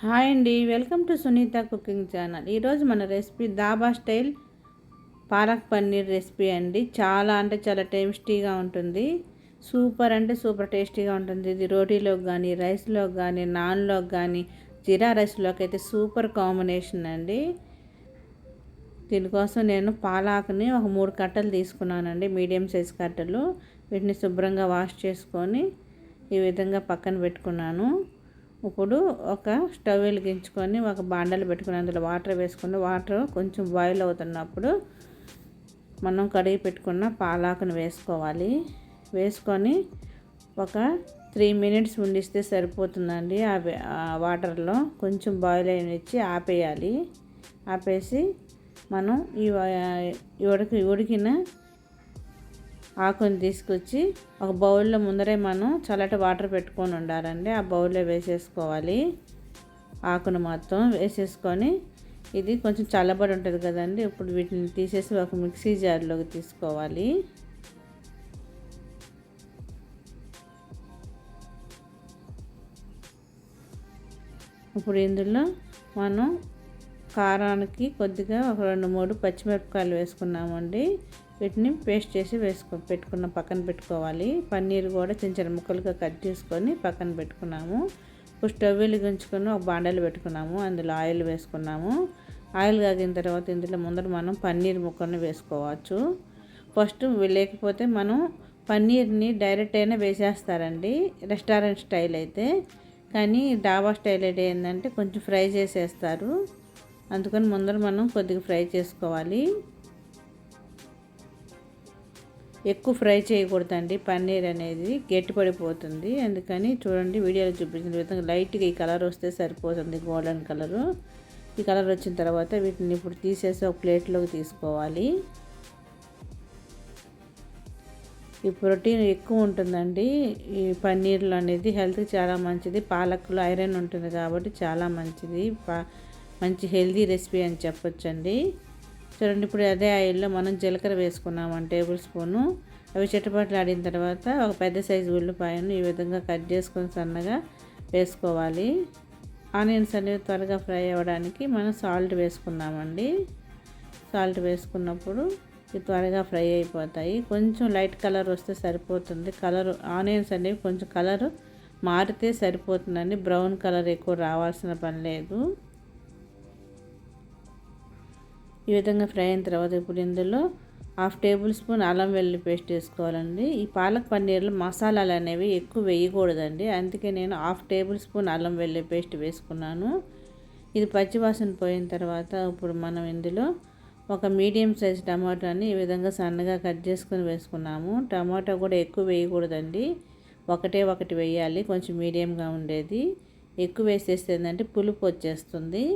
Hi అండి, welcome to Sunitha cooking channel. ఈరోజు మన recipe dhaba style palak paneer recipe అండి. చాలా అంటే చాలా టేస్టీగా ఉంటుంది. సూపర్ అంటే సూపర్ టేస్టీగా ఉంటుంది. ఇది రోటీలోకి కానీ, రైస్లోకి కానీ, నాన్లోకి కానీ, జీరా రైస్లోకి అయితే సూపర్ కాంబినేషన్ అండి. దీనికోసం నేను పాలాకుని ఒక 3 కట్టలు తీసుకున్నానండి, మీడియం సైజ్ కట్టలు. వీటిని శుభ్రంగా వాష్ చేసుకొని ఈ విధంగా పక్కన పెట్టుకున్నాను. ఇప్పుడు ఒక స్టవ్ వెలిగించుకొని ఒక బాండలు పెట్టుకుని అందులో వాటర్ వేసుకొని వాటర్ కొంచెం బాయిల్ అవుతున్నప్పుడు మనం కడిగి పెట్టుకున్న పాలాకును వేసుకోవాలి. వేసుకొని ఒక 3 మినిట్స్ ఉండిస్తే సరిపోతుందండి. ఆ వాటర్లో కొంచెం బాయిల్ అయినిచ్చి ఆపేయాలి. ఆపేసి మనం ఈ ఉడికిన ఆకుని తీసుకొచ్చి ఒక బౌల్లో ముందరే మనం చల్లటి వాటర్ పెట్టుకొని ఉండాలండి. ఆ బౌల్లో వేసేసుకోవాలి. ఆకును మొత్తం వేసేసుకొని ఇది కొంచెం చల్లబడి ఉంటుంది కదండి. ఇప్పుడు వీటిని తీసేసి ఒక మిక్సీ జార్లోకి తీసుకోవాలి. ఇప్పుడు ఇందులో మనం కారానికి కొద్దిగా ఒక 2-3 పచ్చిమిరపకాయలు వేసుకున్నామండి. వీటిని పేస్ట్ చేసి పెట్టుకున్న పక్కన పెట్టుకోవాలి. పన్నీర్ కూడా చిన్న చిన్న ముక్కలుగా కట్ చేసుకొని పక్కన పెట్టుకున్నాము. ఇప్పుడు స్టవ్ వెలిగించుకొని ఒక బాండలు పెట్టుకున్నాము. అందులో ఆయిల్ వేసుకున్నాము. ఆయిల్ కాగిన తర్వాత ఇందులో ముందర మనం పన్నీర్ ముక్కలను వేసుకోవచ్చు. ఫస్ట్ లేకపోతే మనం పన్నీర్ని డైరెక్ట్ అయినా వేసేస్తారండి రెస్టారెంట్ స్టైల్ అయితే. కానీ డాబా స్టైల్ అయితే ఏంటంటే కొంచెం ఫ్రై చేసేస్తారు. అందుకని ముందర మనం కొద్దిగా ఫ్రై చేసుకోవాలి. ఎక్కువ ఫ్రై చేయకూడదండి, పన్నీర్ అనేది గట్టిపడిపోతుంది. అందుకని చూడండి, వీడియోలో చూపించిన విధంగా లైట్గా ఈ కలర్ వస్తే సరిపోతుంది, గోల్డెన్ కలరు. ఈ కలర్ వచ్చిన తర్వాత వీటిని ఇప్పుడు తీసేసి ఒక ప్లేట్లోకి తీసుకోవాలి. ఈ ప్రోటీన్ ఎక్కువ ఉంటుందండి ఈ పన్నీర్లో అనేది. హెల్త్కి చాలా మంచిది. పాలకులో ఐరన్ ఉంటుంది కాబట్టి చాలా మంచిది. మంచి హెల్తీ రెసిపీ అని చెప్పొచ్చండి. చూడండి, ఇప్పుడు అదే ఆయిల్లో మనం జీలకర్ర వేసుకున్నాం 1 టేబుల్ స్పూను. అవి చిటపట్లు ఆడిన తర్వాత ఒక పెద్ద సైజు ఉల్లిపాయను ఈ విధంగా కట్ చేసుకొని సన్నగా వేసుకోవాలి. ఆనియన్స్ అనేవి త్వరగా ఫ్రై అవ్వడానికి మనం సాల్ట్ వేసుకున్నామండి. సాల్ట్ వేసుకున్నప్పుడు ఇవి త్వరగా ఫ్రై అయిపోతాయి. కొంచెం లైట్ కలర్ వస్తే సరిపోతుంది. ఆనియన్స్ అనేవి కొంచెం కలర్ మారితే సరిపోతుందండి. బ్రౌన్ కలర్ ఎక్కువ రావాల్సిన పని లేదు. ఈ విధంగా ఫ్రై అయిన తర్వాత ఇప్పుడు ఇందులో 1/2 టేబుల్ స్పూన్ అల్లం వెల్లుల్లి పేస్ట్ వేసుకోవాలండి. ఈ పాలక్ పన్నీర్లో మసాలాలు అనేవి ఎక్కువ వేయకూడదండి. అందుకే నేను 1/2 టేబుల్ స్పూన్ అల్లం వెల్లుల్లి పేస్ట్ వేసుకున్నాను. ఇది పచ్చివాసన పోయిన తర్వాత ఇప్పుడు మనం ఇందులో ఒక మీడియం సైజ్ టమాటాని ఈ విధంగా సన్నగా కట్ చేసుకొని వేసుకున్నాము. టమాటా కూడా ఎక్కువ వేయకూడదండి, ఒకటి వేయాలి, కొంచెం మీడియంగా ఉండేది. ఎక్కువ వేసేస్తే ఏంటంటే పులుపు వచ్చేస్తుంది.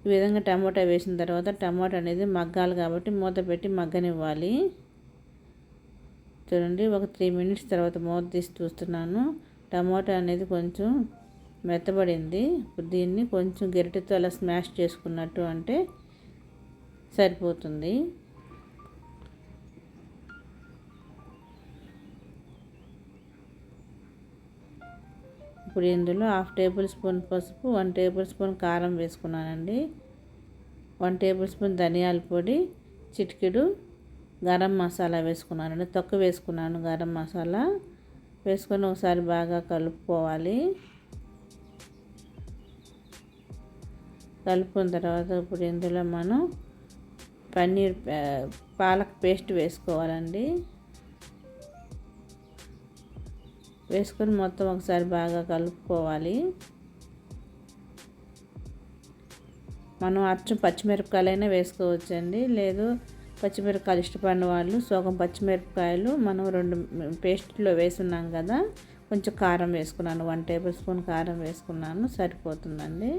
ఈ విధంగా టమాటా వేసిన తర్వాత టమాటా అనేది మగ్గాలి కాబట్టి మూత పెట్టి మగ్గనివ్వాలి. చూడండి, ఒక 3 మినిట్స్ తర్వాత మూత తీసి చూస్తున్నాను. టమాటా అనేది కొంచెం మెత్తబడింది. ఇప్పుడు దీన్ని కొంచెం గరిటెతో అలా స్మాష్ చేసుకున్నట్టు అంటే సరిపోతుంది. ఇప్పుడు ఇందులో 1/2 టేబుల్ స్పూన్ పసుపు, 1 టేబుల్ స్పూన్ కారం వేసుకున్నానండి. 1 టేబుల్ స్పూన్ ధనియాల పొడి, చిటికెడు గరం మసాలా వేసుకున్నానండి. తక్కువ వేసుకున్నాను గరం మసాలా. వేసుకొని ఒకసారి బాగా కలుపుకోవాలి. కలుపుకున్న తర్వాత ఇప్పుడు ఇందులో మనం పాలక్ పేస్ట్ వేసుకోవాలండి. వేసుకొని మొత్తం ఒకసారి బాగా కలుపుకోవాలి. మనం అచ్చం పచ్చిమిరపకాయలైనా వేసుకోవచ్చండి, లేదు పచ్చిమిరపకాయలు ఇష్టపడిన వాళ్ళు సగం పచ్చిమిరపకాయలు మనం 2 పేస్ట్లో వేసున్నాం కదా, కొంచెం కారం వేసుకున్నాను. 1 టేబుల్ స్పూన్ కారం వేసుకున్నాను, సరిపోతుందండి.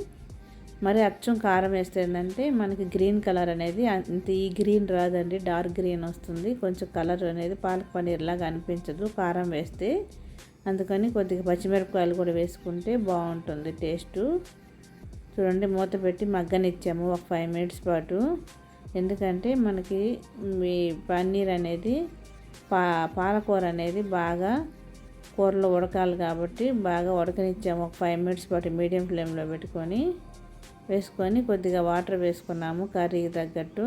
మరి అచ్చం కారం వేస్తే ఏంటంటే మనకి గ్రీన్ కలర్ అనేది అంత ఈ గ్రీన్ రాదండి, డార్క్ గ్రీన్ వస్తుంది. కొంచెం కలర్ అనేది పాలక్ పన్నీర్ లాగా అనిపించదు కారం వేస్తే. అందుకని కొద్దిగా పచ్చిమిరపకాయలు కూడా వేసుకుంటే బాగుంటుంది టేస్టు. చూడండి, మూత పెట్టి మగ్గనిచ్చాము ఒక 5 మినిట్స్ పాటు. ఎందుకంటే మనకి ఈ పన్నీర్ అనేది పాలకూర అనేది బాగా కూరలో ఉడకాలి కాబట్టి బాగా ఉడకనిచ్చాము. ఒక 5 మినిట్స్ పాటు మీడియం ఫ్లేమ్లో పెట్టుకొని వేసుకొని కొద్దిగా వాటర్ వేసుకున్నాము కర్రీకి తగ్గట్టు.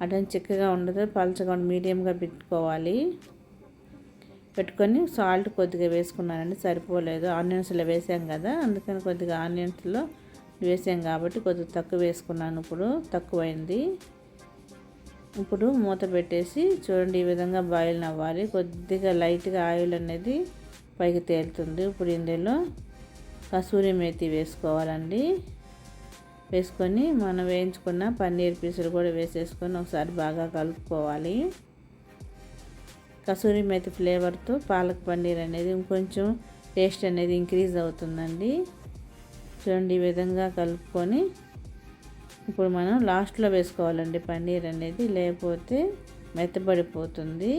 అటని చిక్కగా ఉండదు, పలచగా మీడియంగా పెట్టుకోవాలి. పెట్టుకొని సాల్ట్ కొద్దిగా వేసుకున్నానండి, సరిపోలేదు. ఆనియన్స్లో వేసాం కదా, అందుకని కొద్దిగా ఆనియన్స్లో వేసాం కాబట్టి కొద్దిగా తక్కువ వేసుకున్నాను. ఇప్పుడు తక్కువైంది. ఇప్పుడు మూత పెట్టేసి చూడండి, ఈ విధంగా బాయిల్ అవ్వాలి. కొద్దిగా లైట్గా ఆయిల్ అనేది పైకి తేలుతుంది. ఇప్పుడు ఇందులో కసూరి మేతి వేసుకోవాలండి. వేసుకొని మనం వేయించుకున్న పన్నీర్ పీసులు కూడా వేసేసుకొని ఒకసారి బాగా కలుపుకోవాలి. కసూరి మేతి ఫ్లేవర్తో పాలక్ పన్నీర్ అనేది ఇంకొంచెం టేస్ట్ అనేది ఇంక్రీజ్ అవుతుందండి. చూడండి, ఈ విధంగా కలుపుకొని ఇప్పుడు మనం లాస్ట్లో వేసుకోవాలండి పన్నీర్ అనేది, లేకపోతే మెత్తబడిపోతుంది.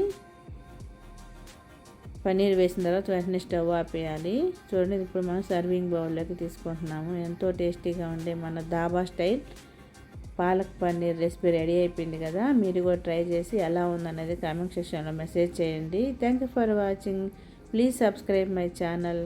పన్నీర్ వేసిన తర్వాత వెంటనే స్టవ్ ఆపేయాలి. చూడండి, ఇప్పుడు మనం సర్వింగ్ బౌల్లోకి తీసుకుంటున్నాము. ఎంతో టేస్టీగా ఉండే మన dhaba style palak paneer recipe ready అయిపోయింది కదా. మీరు కూడా ట్రై చేసి ఎలా ఉందనేది కామెంట్ సెక్షన్లో మెసేజ్ చేయండి. Thank you for watching. Please subscribe my channel.